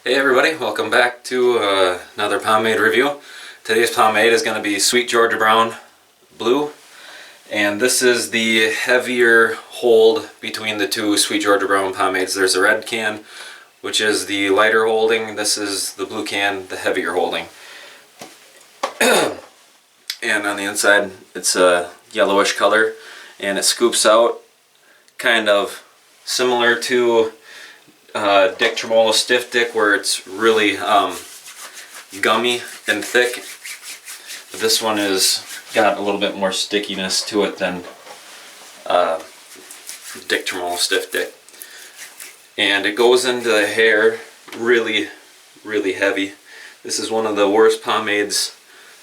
Hey everybody, welcome back to another pomade review. Today's pomade is going to be Sweet Georgia Brown Blue, and this is the heavier hold between the two Sweet Georgia Brown pomades. There's a red can, which is the lighter holding. This is the blue can, the heavier holding. And on the inside it's a yellowish color, and it scoops out kind of similar to Dick Tremolo Stiff Dick, where it's really gummy and thick. But this one is got a little bit more stickiness to it than Dick Tremolo Stiff Dick. And it goes into the hair really, really heavy. This is one of the worst pomades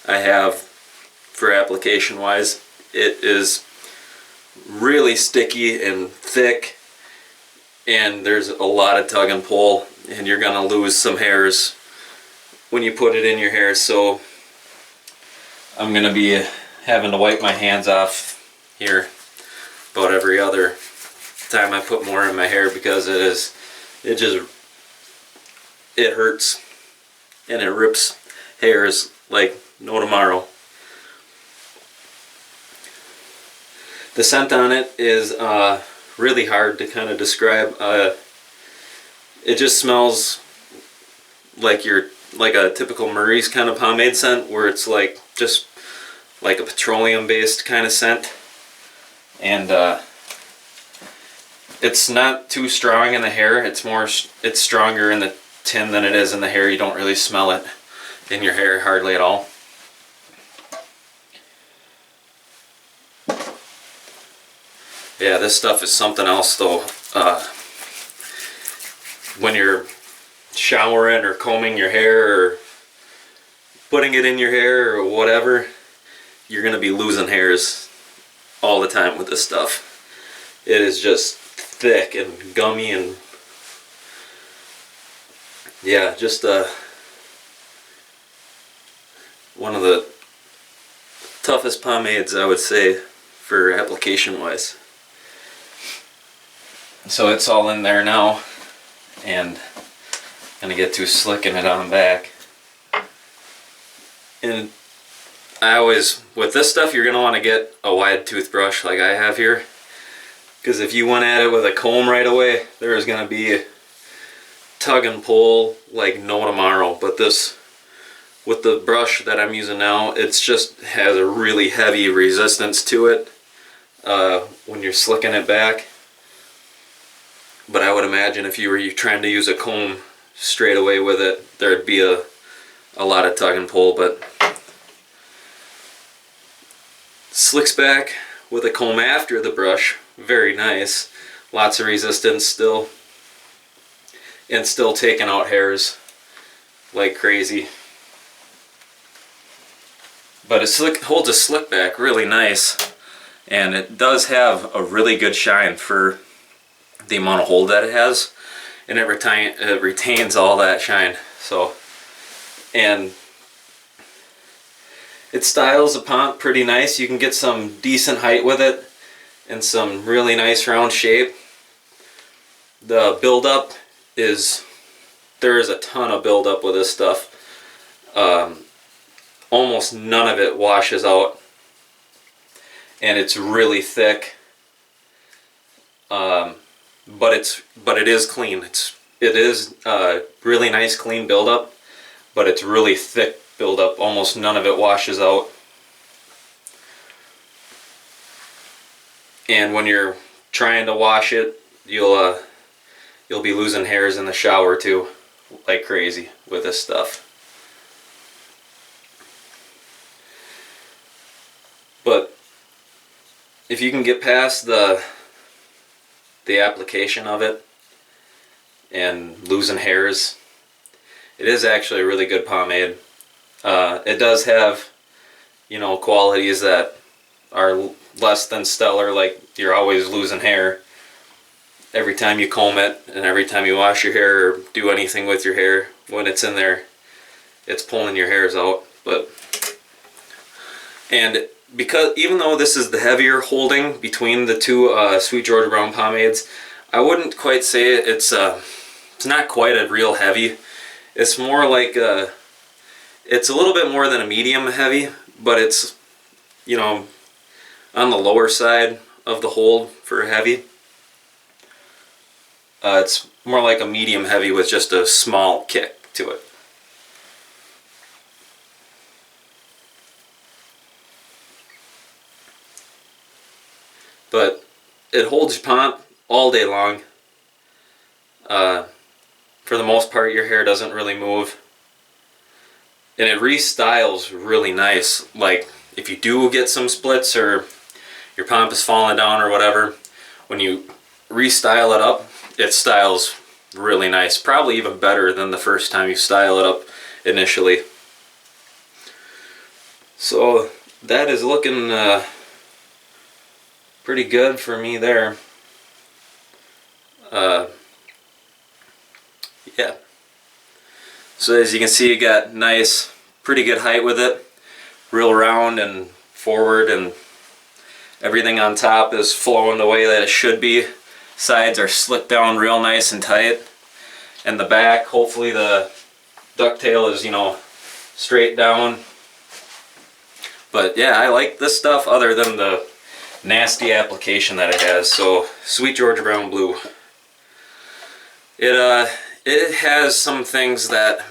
I have for application wise. It is really sticky and thick, and there's a lot of tug and pull, and you're gonna lose some hairs when you put it in your hair. So I'm gonna be having to wipe my hands off here about every other time I put more in my hair, because it hurts and it rips hairs like no tomorrow. The scent on it is really hard to kind of describe. It just smells like a typical Murray's kind of pomade scent, where it's like just like a petroleum based kind of scent, and it's not too strong in the hair. It's stronger in the tin than it is in the hair. You don't really smell it in your hair hardly at all. Yeah, this stuff is something else though. When you're showering or combing your hair or putting it in your hair or whatever, you're gonna be losing hairs all the time with this stuff. It is just thick and gummy, and yeah, just one of the toughest pomades, I would say, for application wise. So it's all in there now, and I'm gonna get to slicking it on back. And I always, with this stuff, you're gonna want to get a wide toothbrush like I have here, because if you went at it with a comb right away, there is gonna be tug and pull like no tomorrow. But this, with the brush that I'm using now, it's just has a really heavy resistance to it when you're slicking it back. But I would imagine if you were trying to use a comb straight away with it, there'd be a lot of tug and pull. But slicks back with a comb after the brush, very nice. Lots of resistance still, and still taking out hairs like crazy. But it holds a slick back really nice, and it does have a really good shine for the amount of hold that it has, and it retains all that shine. So, and it styles the pomp pretty nice. You can get some decent height with it and some really nice round shape. The buildup is, there is a ton of buildup with this stuff. Almost none of it washes out, and it's really thick. But it is clean. It is really nice clean buildup, but it's really thick buildup. Almost none of it washes out. And when you're trying to wash it, you'll be losing hairs in the shower too, like crazy with this stuff. But if you can get past the application of it and losing hairs, it is actually a really good pomade. It does have, qualities that are less than stellar, like you're always losing hair every time you comb it and every time you wash your hair or do anything with your hair. When it's in there, it's pulling your hairs out. And because even though this is the heavier holding between the two Sweet Georgia Brown pomades, I wouldn't quite say it's not quite a real heavy. It's more like it's a little bit more than a medium heavy, but it's, you know, on the lower side of the hold for heavy. It's more like a medium heavy with just a small kick to it. But it holds your pomp all day long. For the most part, your hair doesn't really move. And it restyles really nice. Like, if you do get some splits or your pomp is falling down or whatever, when you restyle it up, it styles really nice. Probably even better than the first time you style it up initially. So that is looking pretty good for me there. Yeah. So as you can see, you got nice, pretty good height with it. Real round and forward, and everything on top is flowing the way that it should be. Sides are slicked down real nice and tight. And the back, hopefully the ducktail is, you know, straight down. But yeah, I like this stuff other than the nasty application that it has. So Sweet Georgia Brown Blue. It has some things that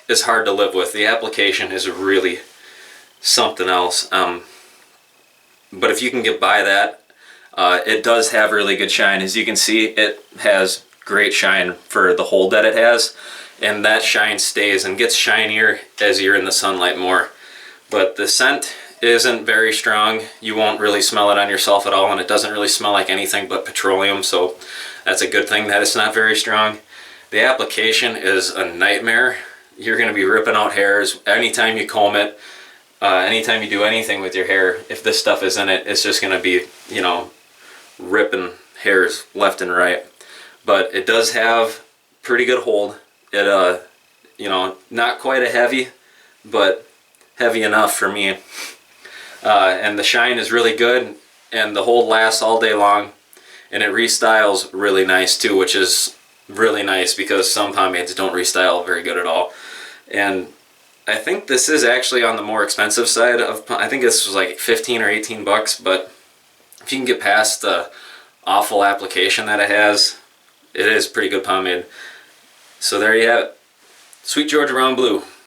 is hard to live with. The application is really something else. But if you can get by that, it does have really good shine. As you can see, it has great shine for the hold that it has, and that shine stays and gets shinier as you're in the sunlight more. But the scent isn't very strong. You won't really smell it on yourself at all, and it doesn't really smell like anything but petroleum, so that's a good thing that it's not very strong. The application is a nightmare. You're going to be ripping out hairs anytime you comb it, anytime you do anything with your hair. If this stuff is in it, it's just going to be, you know, ripping hairs left and right. But it does have pretty good hold. It, you know, not quite a heavy, but heavy enough for me. And the shine is really good, and the hold lasts all day long, and it restyles really nice too, which is really nice because some pomades don't restyle very good at all. And I think this is actually on the more expensive side of, I think this was like 15 or 18 bucks, but if you can get past the awful application that it has, it is pretty good pomade. So there you have it. Sweet Georgia Brown Blue.